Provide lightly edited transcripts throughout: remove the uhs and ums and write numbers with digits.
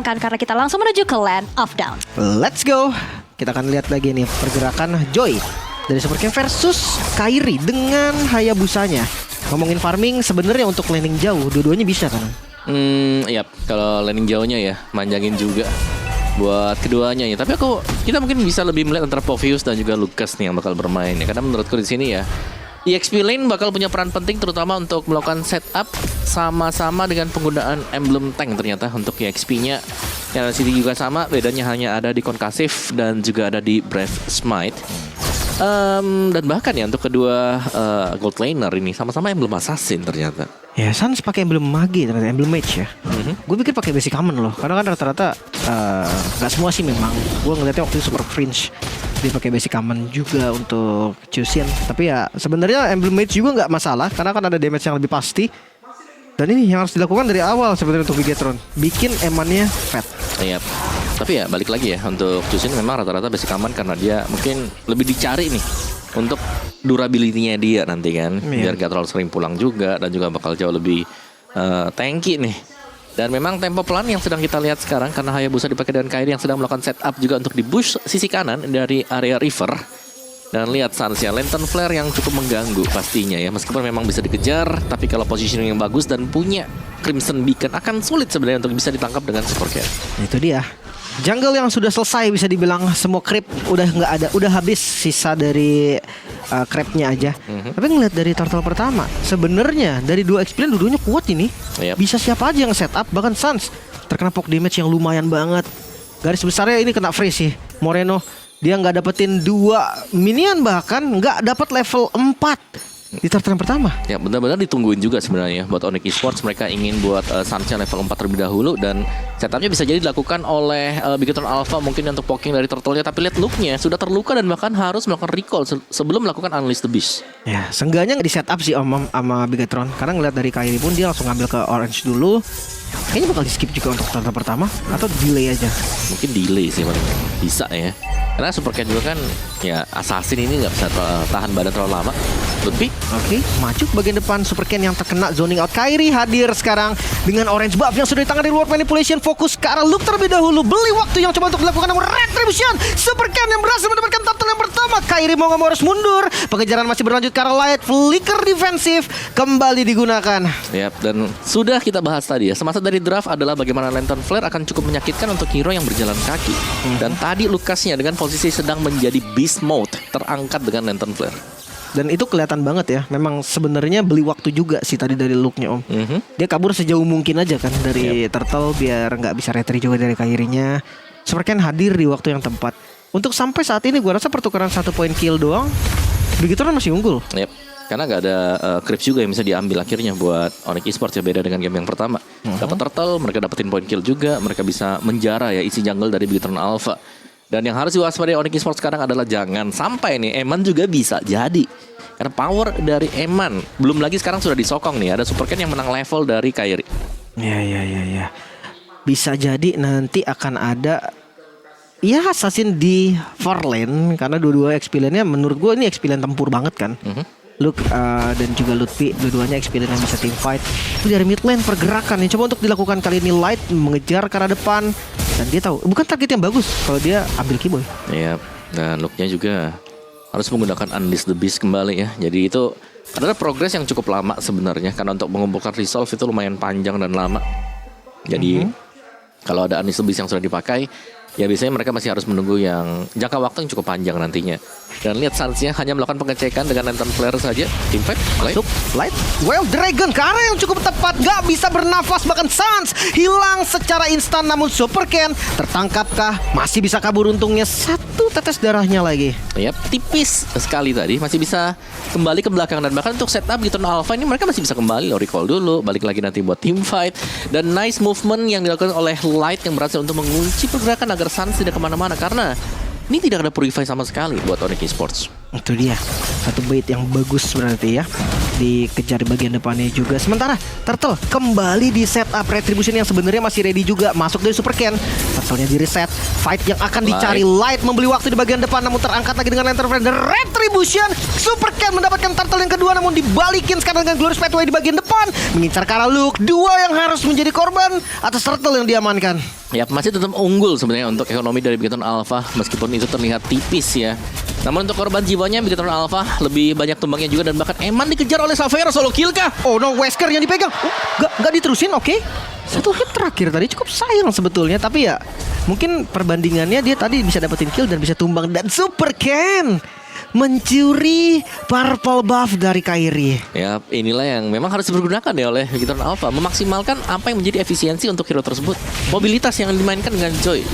Karena kita langsung menuju ke Land of Dawn. Let's go. Kita akan lihat lagi nih pergerakan Joy dari Super Ken versus Kairi dengan Hayabusanya. Ngomongin farming sebenarnya untuk landing jauh dua-duanya bisa kan? Yap, kalau landing jauhnya ya manjangin juga buat keduanya ya. Tapi kita mungkin bisa lebih melihat antara Povius dan juga Lucas nih yang bakal bermain ya. Karena menurutku di sini ya EXP Lane bakal punya peran penting terutama untuk melakukan setup sama-sama dengan penggunaan emblem tank ternyata untuk EXP-nya. Yang sini juga sama, bedanya hanya ada di Concusif dan juga ada di Brave Smite. Dan bahkan ya untuk kedua gold laner ini sama-sama emblem assassin ternyata. Ya Sans pakai emblem mage ternyata, emblem mage ya. Gue pikir pakai basic common loh, karena kan rata-rata nggak semua sih memang. Gue ngeliatnya waktu itu Super Fringe dia pakai basic common juga untuk Chusin. Tapi ya sebenarnya emblem mage juga nggak masalah karena kan ada damage yang lebih pasti. Dan ini yang harus dilakukan dari awal sebenarnya untuk Bigetron, bikin emannya fat. Iya. Tapi ya balik lagi ya untuk Chusin memang rata-rata basic aman karena dia mungkin lebih dicari nih untuk durability-nya dia nanti kan, biar gak terlalu sering pulang juga dan juga bakal jauh lebih tanky nih. Dan memang tempo pelan yang sedang kita lihat sekarang karena Hayabusa dipakai dengan Kairi yang sedang melakukan setup juga untuk di-push sisi kanan dari area river. Dan lihat Sansnya, Lantern Flare yang cukup mengganggu pastinya ya. Meskipun memang bisa dikejar, tapi kalau positioning yang bagus dan punya Crimson Beacon akan sulit sebenarnya untuk bisa ditangkap dengan Super Cat. Itu dia. Jungle yang sudah selesai bisa dibilang semua creep udah nggak ada, udah habis sisa dari creepnya aja. Tapi ngeliat dari turtle pertama, sebenarnya dari dua experience dua-duanya kuat ini. Bisa siapa aja yang setup, bahkan Sans terkena poke damage yang lumayan banget. Garis besarnya ini kena freeze sih. Moreno dia nggak dapetin 2 minion, bahkan nggak dapat level 4 di turtle yang pertama. Ya benar-benar ditungguin juga sebenarnya buat Onyx Esports. Mereka ingin buat Sansnya level 4 terlebih dahulu. Dan setupnya bisa jadi dilakukan oleh Bigetron Alpha mungkin untuk poking dari turtle-nya. Tapi lihat look-nya sudah terluka dan bahkan harus melakukan recall sebelum melakukan Unleash the Beast. Ya seenggaknya nggak di setup sih sama Bigetron. Karena ngeliat dari Kairi pun dia langsung ngambil ke Orange dulu. Kayaknya bakal di skip juga untuk turtle pertama. Atau delay aja. Mungkin delay sih paling bisa ya. Karena Super Cat juga kan ya assassin ini nggak bisa tahan badan terlalu lama. Lebih Oke, maju ke bagian depan. Super Ken yang terkena zoning out. Kairi hadir sekarang dengan orange buff yang sudah di tangan dari World Manipulation. Fokus ke arah Luke terlebih dahulu. Beli waktu yang coba untuk dilakukan namun Retribution. Super Ken yang berhasil mendapatkan turtle yang pertama. Kairi mau nggak mau harus mundur. Pengejaran masih berlanjut ke arah Light. Flicker defensif kembali digunakan. Yap, dan sudah kita bahas tadi ya. Semasa dari draft adalah bagaimana Lantern Flare akan cukup menyakitkan untuk hero yang berjalan kaki. Dan tadi Lucasnya dengan posisi sedang menjadi beast mode terangkat dengan Lantern Flare. Dan itu kelihatan banget ya. Memang sebenarnya beli waktu juga sih tadi dari look-nya Om. Dia kabur sejauh mungkin aja kan dari turtle biar nggak bisa retry juga dari Kairinya. Super Ken hadir di waktu yang tepat. Untuk sampai saat ini gue rasa pertukaran 1 poin kill doang begitu kan masih unggul. Yep. Karena nggak ada creeps juga yang bisa diambil akhirnya buat Onyx Esports ya, beda dengan game yang pertama. Dapat turtle, mereka dapetin poin kill juga, mereka bisa menjara ya isi jungle dari Bigetron Alpha. Dan yang harus diwaspadai Onyx Esports sekarang adalah jangan sampai nih Eman juga bisa jadi. Karena power dari Eman belum lagi sekarang sudah disokong nih. Ada Super Ken yang menang level dari Kairi. Ya. Bisa jadi nanti akan ada ya assassin di far lane. Karena dua-dua experience-nya menurut gue ini experience tempur banget kan. Luke dan juga Lutfi dua-duanya experience yang bisa team fight. Itu dari mid lane pergerakan yang coba untuk dilakukan kali ini Light mengejar ke arah depan. Dan dia tahu bukan target yang bagus kalau dia ambil Keyboy. Iya, dan looknya juga harus menggunakan Unleash the Beast kembali ya. Jadi itu adalah progres yang cukup lama sebenarnya. Karena untuk mengumpulkan resolve itu lumayan panjang dan lama. Jadi kalau ada Unleash the Beast yang sudah dipakai, ya biasanya mereka masih harus menunggu yang jangka waktu yang cukup panjang nantinya. Dan lihat Sansnya hanya melakukan pengecekan dengan Lantern Flare saja. Impact, Light, Well Dragon ke arah yang cukup tepat. Gak bisa bernafas, bahkan Sans hilang secara instan. Namun Super Ken tertangkapkah? Masih bisa kabur untungnya. 1 tetes darahnya lagi. Yap, tipis sekali tadi. Masih bisa kembali ke belakang. Dan bahkan untuk setup gitu Alpha ini mereka masih bisa kembali loh, recall dulu, balik lagi nanti buat team fight. Dan nice movement yang dilakukan oleh Light yang berhasil untuk mengunci pergerakan agar Sans tidak kemana-mana. Karena ini tidak ada purify sama sekali buat Onyx Esports. Itu dia, satu bait yang bagus berarti ya. dikejar di bagian depannya juga. Sementara Turtle kembali di setup Retribution yang sebenarnya masih ready juga masuk dari Super Ken. Turtle-nya di reset. Fight yang akan dicari Light membeli waktu di bagian depan, namun terangkat lagi dengan Lantern Flare. Retribution, Super Ken mendapatkan Turtle yang kedua, namun dibalikin sekarang dengan Glorious Pathway di bagian depan, mengincar ke arah Luke. Dua yang harus menjadi korban atas Turtle yang diamankan. Ya, masih tetap unggul sebenarnya untuk ekonomi dari Bigetron Alpha meskipun itu terlihat tipis ya. Namun untuk korban jiwanya Bigetron Alpha lebih banyak tumbangnya juga, dan bahkan Eman dikejar oleh Xavier. Solo kill kah? Oh no, Wesker yang dipegang. Gak diterusin, oke. Satu hit terakhir tadi cukup sayang sebetulnya, tapi ya mungkin perbandingannya dia tadi bisa dapetin kill dan bisa tumbang, dan Super Ken mencuri purple buff dari Kairi. Ya, inilah yang memang harus dipergunakan ya oleh Bigetron Alpha, memaksimalkan apa yang menjadi efisiensi untuk hero tersebut. Mobilitas yang dimainkan dengan Joy.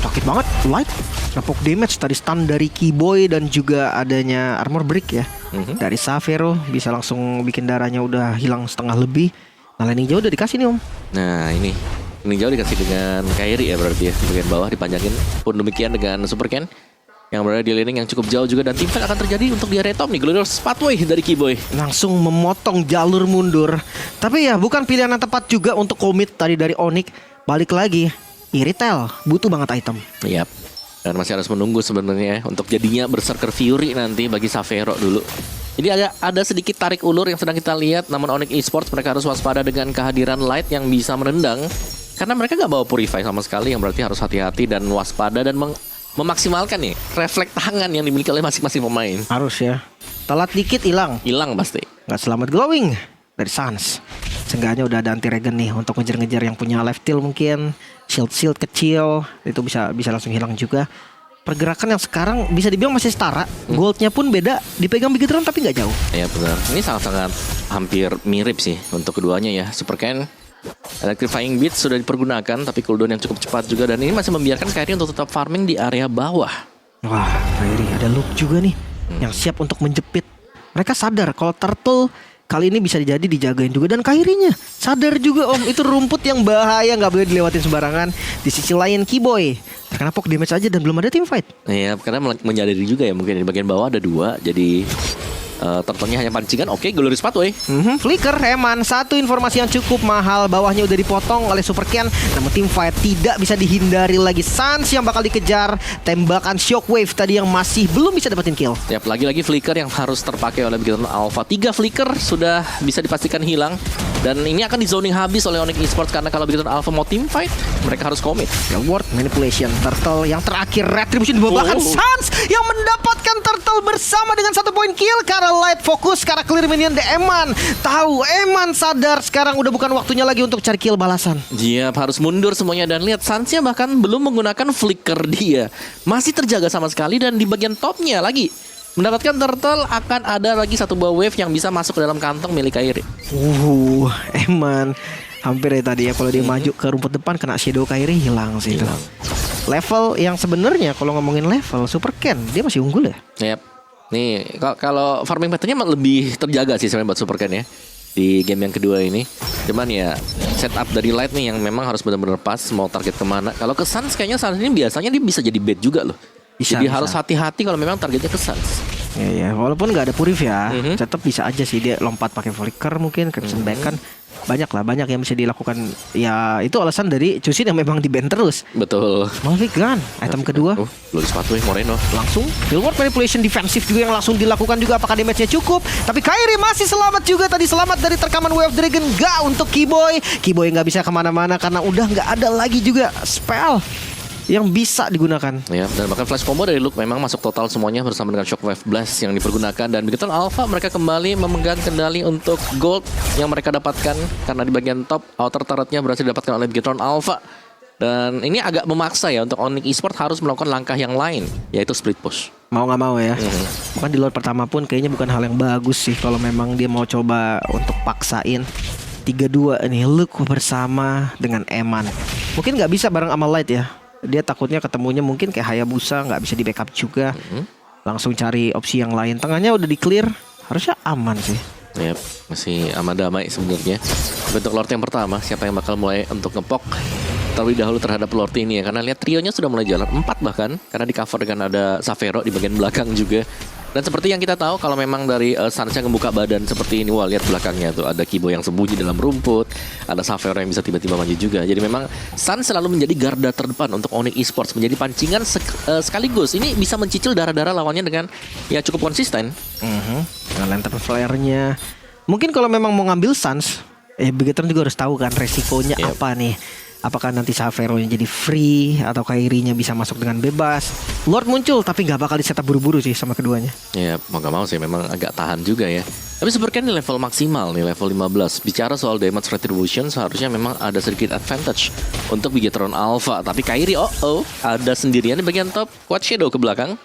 Sakit banget, Light nepok damage tadi, stun dari Keyboy dan juga adanya armor break ya. Dari Xavero bisa langsung bikin darahnya udah hilang setengah lebih. Nah, landing jauh udah dikasih nih Om. Nah, ini jauh dikasih dengan Kairi ya berarti ya, bagian bawah dipanjangin. Pun demikian dengan Super Ken yang berada di laning yang cukup jauh juga, dan teamfight akan terjadi untuk di area top nih. Glorious Pathway dari Keyboy langsung memotong jalur mundur. Tapi ya bukan pilihan yang tepat juga untuk komit tadi dari Onyx. Balik lagi, Iritel butuh banget item. Yap. Dan masih harus menunggu sebenarnya untuk jadinya Berserker Fury nanti bagi Xavier dulu. Jadi ada sedikit tarik ulur yang sedang kita lihat, namun Onyx Esports mereka harus waspada dengan kehadiran Light yang bisa menendang, karena mereka gak bawa Purify sama sekali, yang berarti harus hati-hati dan waspada dan memaksimalkan nih refleks tangan yang dimiliki oleh masing-masing pemain. Harus ya. Telat dikit hilang Pasti. Gak selamat glowing dari Sans. Seenggaknya udah ada anti regen nih untuk ngejar-ngejar yang punya life steal mungkin. Shield kecil itu bisa langsung hilang juga. Pergerakan yang sekarang bisa dibilang masih setara. Goldnya pun beda, dipegang Bigetron tapi nggak jauh. Ya benar. Ini sangat-sangat hampir mirip sih untuk keduanya ya. Super Ken Electrifying Beat sudah dipergunakan, tapi cooldown yang cukup cepat juga, dan ini masih membiarkan Kairi untuk tetap farming di area bawah. Wah, Kairi ada Luke juga nih yang siap untuk menjepit. Mereka sadar kalau Turtle kali ini bisa jadi dijagain juga, dan Kairinya sadar juga Om, itu rumput yang bahaya, nggak boleh dilewatin sembarangan. Di sisi lain Keyboy terkena poke damage aja dan belum ada team fight. Iya, karena menyadari juga ya mungkin di bagian bawah ada dua, jadi Turtle-nya hanya pancingan. Oke, Glorious Pathway. Flicker, Eman, satu informasi yang cukup mahal. Bawahnya udah dipotong oleh Super Ken, namun team fight tidak bisa dihindari lagi. Sans yang bakal dikejar, tembakan Shockwave tadi yang masih belum bisa dapetin kill. Yap, lagi-lagi flicker yang harus terpakai oleh Bigetron Alpha. 3 flicker sudah bisa dipastikan hilang, dan ini akan di zoning habis oleh Onyx Esports, karena kalau Bigetron Alpha mau team fight, mereka harus commit. Ya, word manipulation. Turtle yang terakhir, Retribution dibawa, bahkan Sans yang mendapatkan Turtle bersama dengan 1 poin kill. Karena Light fokus ke arah clear minion de Eman. Tahu, Eman sadar sekarang udah bukan waktunya lagi untuk cari kill balasan. Iya, harus mundur semuanya, dan lihat Sansnya bahkan belum menggunakan flicker dia. Masih terjaga sama sekali, dan di bagian topnya lagi mendapatkan Turtle akan ada lagi 1 buah wave yang bisa masuk ke dalam kantong milik Kairi. Eman hampir ya tadi ya, kalau dia maju ke rumput depan kena shadow Kairi, hilang sih itu. Level yang sebenarnya kalau ngomongin level Super Ken dia masih unggul ya. Yap. Nih, kalau farming pattern-nya lebih terjaga sih sebenarnya buat Super Ken ya di game yang kedua ini. Cuman ya setup dari Light nih yang memang harus benar-benar pas mau target kemana. Kalau ke Sans kayaknya Sans ini biasanya dia bisa jadi bait juga loh. Jadi harus hati-hati kalau memang targetnya ke Sans. Ya, walaupun nggak ada Purif ya, tetap bisa aja sih dia lompat pakai flicker mungkin, Crimson Beacon. Banyak yang bisa dilakukan. Ya itu alasan dari Chusin yang memang di ban terus. Betul. Mavic Gun, item kedua. Glorious Pathway Moreno. Langsung Billboard manipulation defensif juga yang langsung dilakukan juga. Apakah damage-nya cukup? Tapi Kairi masih selamat juga tadi. Selamat dari terkaman Wave Dragon. Gak untuk Keyboy. Keyboy nggak bisa kemana-mana karena udah nggak ada lagi juga spell yang bisa digunakan. Ya, dan bahkan flash combo dari Luke memang masuk total semuanya bersama dengan Shockwave Blast yang dipergunakan, dan Bigetron Alpha mereka kembali memegang kendali untuk gold yang mereka dapatkan karena di bagian top outer turretnya berhasil didapatkan oleh Bigetron Alpha. Dan ini agak memaksa ya untuk Onyx Esports harus melakukan langkah yang lain, yaitu split push. Mau nggak mau ya. Bahkan di lot pertama pun kayaknya bukan hal yang bagus sih kalau memang dia mau coba untuk paksain. 3-2 ini Luke bersama dengan Eman. Mungkin nggak bisa bareng sama Light ya. Dia takutnya ketemunya mungkin kayak Hayabusa, nggak bisa di backup juga. Langsung cari opsi yang lain. Tengahnya udah di clear, harusnya aman sih. Yep, masih aman damai sebenarnya. Bentuk Lord yang pertama, siapa yang bakal mulai untuk ngepok terlebih dahulu terhadap Lord ini ya. Karena lihat trionya sudah mulai jalan 4 bahkan, karena di cover dengan ada Xavero di bagian belakang juga. Dan seperti yang kita tahu kalau memang dari Suns yang membuka badan seperti ini, wah lihat belakangnya tuh ada Kibo yang sembunyi dalam rumput, ada Xavero yang bisa tiba-tiba maju juga. Jadi memang Suns selalu menjadi garda terdepan untuk Onyx Esports, menjadi pancingan sekaligus. Ini bisa mencicil darah-darah lawannya dengan ya cukup konsisten. Dengan lantern flare-nya. Mungkin kalau memang mau ngambil Suns, Bigetron juga harus tahu kan resikonya apa nih. Apakah nanti Xavero-nya jadi free atau Kairi-nya bisa masuk dengan bebas. Lord muncul tapi nggak bakal di-setup buru-buru sih sama keduanya. Ya mau gak mau sih memang agak tahan juga ya. Tapi sebenarnya ini level maksimal nih, level 15. Bicara soal damage retribution seharusnya memang ada sedikit advantage untuk Bigetron Alpha. Tapi Kairi ada sendirian di bagian top. Quad Shadow ke belakang.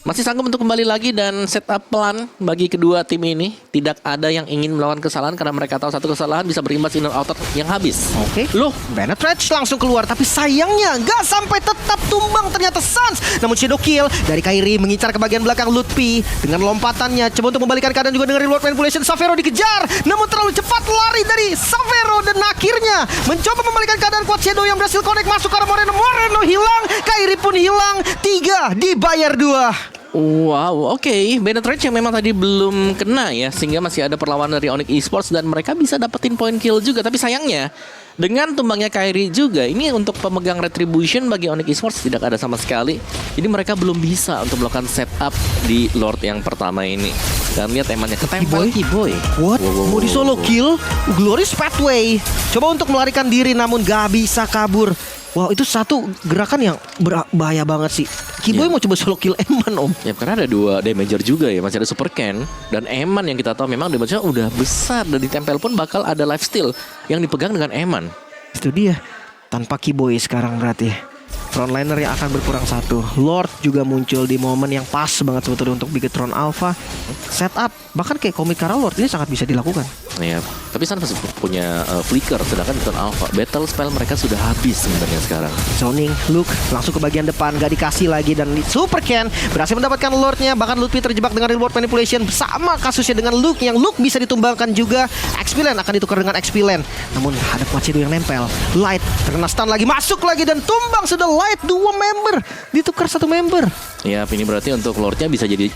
Masih sanggup untuk kembali lagi dan setup pelan bagi kedua tim ini. Tidak ada yang ingin melakukan kesalahan karena mereka tahu satu kesalahan bisa berimbas inner outer yang habis. Oke. Loh, Bennett Rage langsung keluar tapi sayangnya nggak sampai tetap tumbang ternyata Suns. Namun Shadow Kill dari Kairi mengincar ke bagian belakang Lutfi dengan lompatannya coba untuk membalikan keadaan juga dengan Reward Manipulation. Xavero dikejar namun terlalu cepat lari dari Xavero dan akhirnya mencoba membalikan keadaan Quad Shadow yang berhasil connect masuk ke arah Moreno. Moreno hilang, Kairi pun hilang. 3 dibayar 2. Wow, oke. Bennett Rage yang memang tadi belum kena ya, sehingga masih ada perlawanan dari Onyx Esports dan mereka bisa dapetin point kill juga. Tapi sayangnya dengan tumbangnya Kairi juga, ini untuk pemegang retribution bagi Onyx Esports tidak ada sama sekali. Jadi mereka belum bisa untuk melakukan setup di Lord yang pertama ini. Dan lihat temannya ketempel Kiboy. What? Mau di solo kill? Glorious Pathway. Coba untuk melarikan diri namun gak bisa kabur. Wow, itu satu gerakan yang bahaya banget sih. Kiboy mau coba solo kill Eman, Om. Ya karena ada 2 damager juga ya. Masih ada Super Ken dan Eman yang kita tahu memang damage-nya udah besar. Dan ditempel pun bakal ada lifesteal yang dipegang dengan Eman. Itu dia. Tanpa Kiboy sekarang berarti frontliner yang akan berkurang 1. Lord juga muncul di momen yang pas banget sebetulnya untuk Bigetron Alpha. Setup bahkan kayak komik Kara Lord ini sangat bisa dilakukan. Ya, tapi Suns masih punya flicker, sedangkan Bigetron Alpha battle spell mereka sudah habis sebenarnya sekarang. Zoning, Luke langsung ke bagian depan, gak dikasih lagi dan Super Ken berhasil mendapatkan Lordnya. Bahkan Lutfi terjebak dengan Reward Manipulation. Sama kasusnya dengan Luke, yang Luke bisa ditumbangkan juga. XP Land akan ditukar dengan XP Land. Namun ada Quad Shadow yang nempel. Light terkena stun lagi, masuk lagi dan tumbang sudah Light. 2 member ditukar 1 member. Ya, ini berarti untuk Lordnya bisa jadi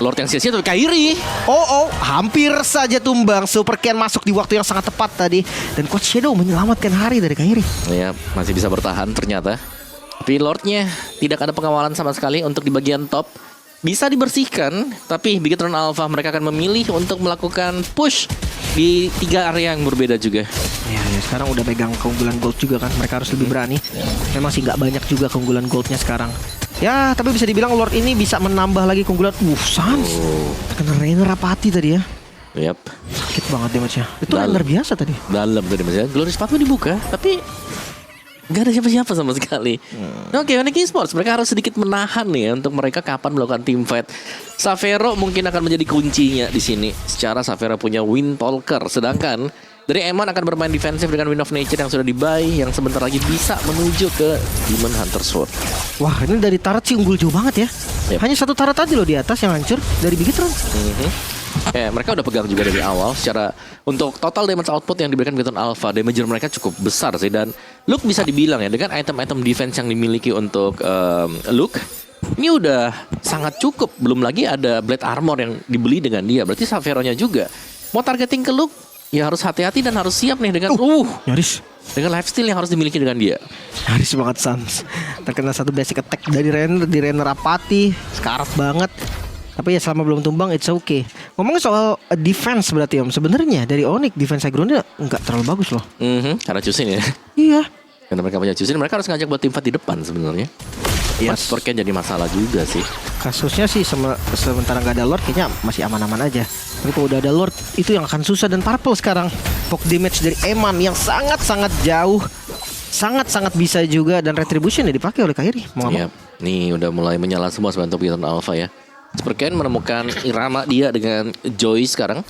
Lord yang sia-sia tapi Kairi. Hampir saja tumbang. Super Ken masuk di waktu yang sangat tepat tadi dan Quad Shadow menyelamatkan hari dari Kairi. Ya, masih bisa bertahan ternyata. Tapi Lordnya tidak ada pengawalan sama sekali untuk di bagian top. Bisa dibersihkan, tapi Bigetron Alpha mereka akan memilih untuk melakukan push di 3 area yang berbeda juga. Ya, sekarang udah pegang keunggulan gold juga kan. Mereka harus lebih berani. Memang sih nggak banyak juga keunggulan goldnya sekarang. Ya, tapi bisa dibilang Lord ini bisa menambah lagi keunggulan. Suns kena Rainer Rapati tadi ya. Yap. Sakit banget damage-nya. Itu Rainer biasa tadi. Dalam tadi maksudnya. Glorious Pathway dibuka, tapi nggak ada siapa-siapa sama sekali. Oke, Onyx Esports mereka harus sedikit menahan nih ya, untuk mereka kapan melakukan team fight. Xavero mungkin akan menjadi kuncinya di sini. Secara Xavero punya Windtalker, sedangkan dari Eman akan bermain defensif dengan Wind of Nature yang sudah dibuy, yang sebentar lagi bisa menuju ke Demon Hunter Sword. Wah, ini dari turret sih unggul jauh banget ya. Yep. Hanya 1 turret aja loh di atas yang hancur dari Bigetron. Mereka udah pegang juga dari awal. Secara untuk total damage output yang diberikan Bigetron Alpha, damager mereka cukup besar sih. Dan Luke bisa dibilang ya, dengan item-item defense yang dimiliki untuk Luke, ini udah sangat cukup. Belum lagi ada Blade Armor yang dibeli dengan dia. Berarti Xavero-nya juga mau targeting ke Luke, ya harus hati-hati dan harus siap nih dengan nyaris dengan lifesteal yang harus dimiliki dengan dia. Nyaris banget Suns. Terkena 1 basic attack dari Rainer, di Rainer Apati, sekarat banget. Tapi ya selama belum tumbang it's okay. Ngomongin soal defense berarti Om, sebenarnya dari Onyx defense aggro-nya nggak terlalu bagus loh. Karena Chusin ya. Iya. Karena mereka punya Chusin, mereka harus ngajak buat tim fight di depan sebenarnya. Yes. Sportnya jadi masalah juga sih. Kasusnya sih sementara nggak ada Lord kayaknya masih aman-aman aja. Tapi kalau udah ada Lord itu yang akan susah. Dan Purple sekarang poke damage dari Eman yang sangat-sangat jauh, sangat-sangat bisa juga, dan retribution ya dipakai oleh Kairi. Nih udah mulai menyala semua sebenarnya untuk Bigetron Alpha ya. Superken menemukan irama dia dengan Joy sekarang,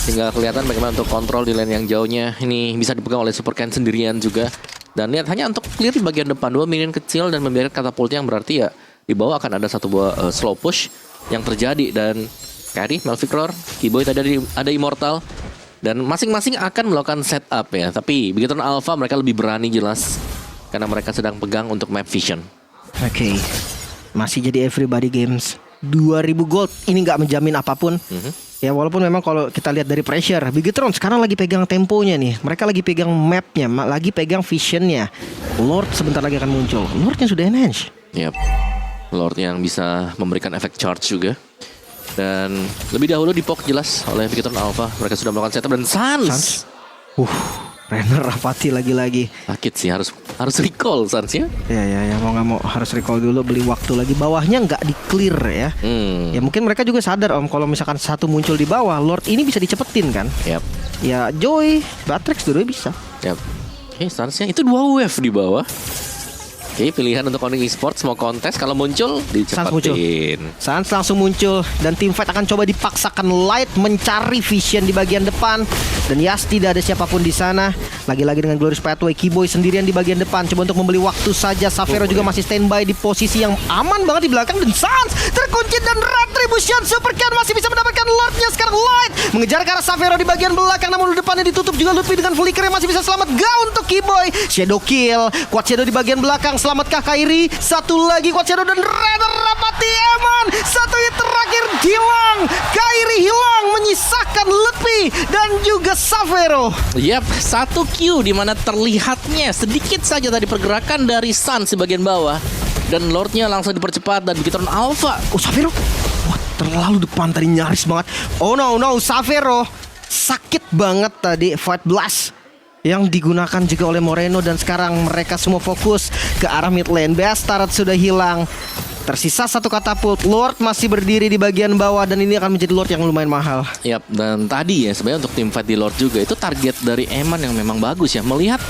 sehingga kelihatan bagaimana untuk kontrol di lane yang jauhnya ini bisa dipegang oleh Superken sendirian juga. Dan lihat hanya untuk clear di bagian depan 2 minion kecil dan membiarkan katapultnya, yang berarti ya di bawah akan ada 1 buah slow push yang terjadi. Dan Kairi, Malvicror, Kiboy tadi ada Immortal, dan masing-masing akan melakukan setup ya. Tapi Bigetron Alpha mereka lebih berani jelas karena mereka sedang pegang untuk map vision. Oke. Masih jadi everybody games. 2000 gold. Ini nggak menjamin apapun. Ya walaupun memang kalau kita lihat dari pressure, Bigetron sekarang lagi pegang temponya nih. Mereka lagi pegang mapnya, lagi pegang visionnya. Lord sebentar lagi akan muncul. Lordnya sudah enhance. Yap. Lord yang bisa memberikan efek charge juga. Dan lebih dahulu dipok jelas oleh Bigetron Alpha. Mereka sudah melakukan setup dan Sans. Renner Rapati lagi-lagi. Sakit sih, harus recall Sans ya. Ya mau nggak mau harus recall dulu, beli waktu lagi. Bawahnya nggak di clear ya. Ya mungkin mereka juga sadar Om, kalau misalkan satu muncul di bawah, Lord ini bisa dicepetin kan. Yap. Ya Joy, Batrix dua-duanya bisa. Yap. Oke, Sansnya itu 2 wave di bawah. Oke, pilihan untuk Onyx Esports mau kontes kalau muncul dicepetin. Sans langsung muncul dan tim fight akan coba dipaksakan Light mencari vision di bagian depan dan Yas tidak ada siapapun di sana. Lagi-lagi dengan Glorious Pathway, Keyboy sendirian di bagian depan coba untuk membeli waktu saja. Savero juga masih standby di posisi yang aman banget di belakang dan Sans terkunci dan Retribution Supercan masih bisa mendapatkan Lordnya. Sekarang Light mengejar ke arah Savero di bagian belakang namun di depannya ditutup juga Lutfi dengan flicker yang masih bisa selamat. Untuk Keyboy, Shadow kill, Quad Shadow di bagian belakang. Selamatkah Kairi? Satu lagi Quad Shadow dan Renner Rapati Eman. Satu hit terakhir hilang. Kairi hilang menyisakan Lutfi dan juga Savero. Yap, 1 Q di mana terlihatnya sedikit saja tadi pergerakan dari Sans di bagian bawah dan Lordnya langsung dipercepat dan Bigetron Alpha. Oh Savero, wah terlalu depan tadi, nyaris banget. Oh no Savero sakit banget tadi Fight Blast yang digunakan juga oleh Moreno dan sekarang mereka semua fokus ke arah mid lane. Bastard sudah hilang. Tersisa 1 katapult. Lord masih berdiri di bagian bawah dan ini akan menjadi Lord yang lumayan mahal. Yap, dan tadi ya sebenarnya untuk tim fight di Lord juga itu target dari Eman yang memang bagus ya. Melihat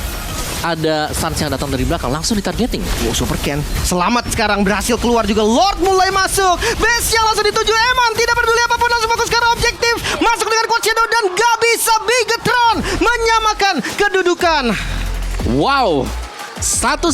ada Sans yang datang dari belakang langsung ditargeting. Wow, Super Ken selamat sekarang berhasil keluar juga. Lord mulai masuk. Base yang langsung dituju Eman. Tidak peduli apapun langsung fokus ke arah objektif. Masuk dengan Quad Shadow dan gak bisa Bigetron menyamakan kedudukan. Wow, satu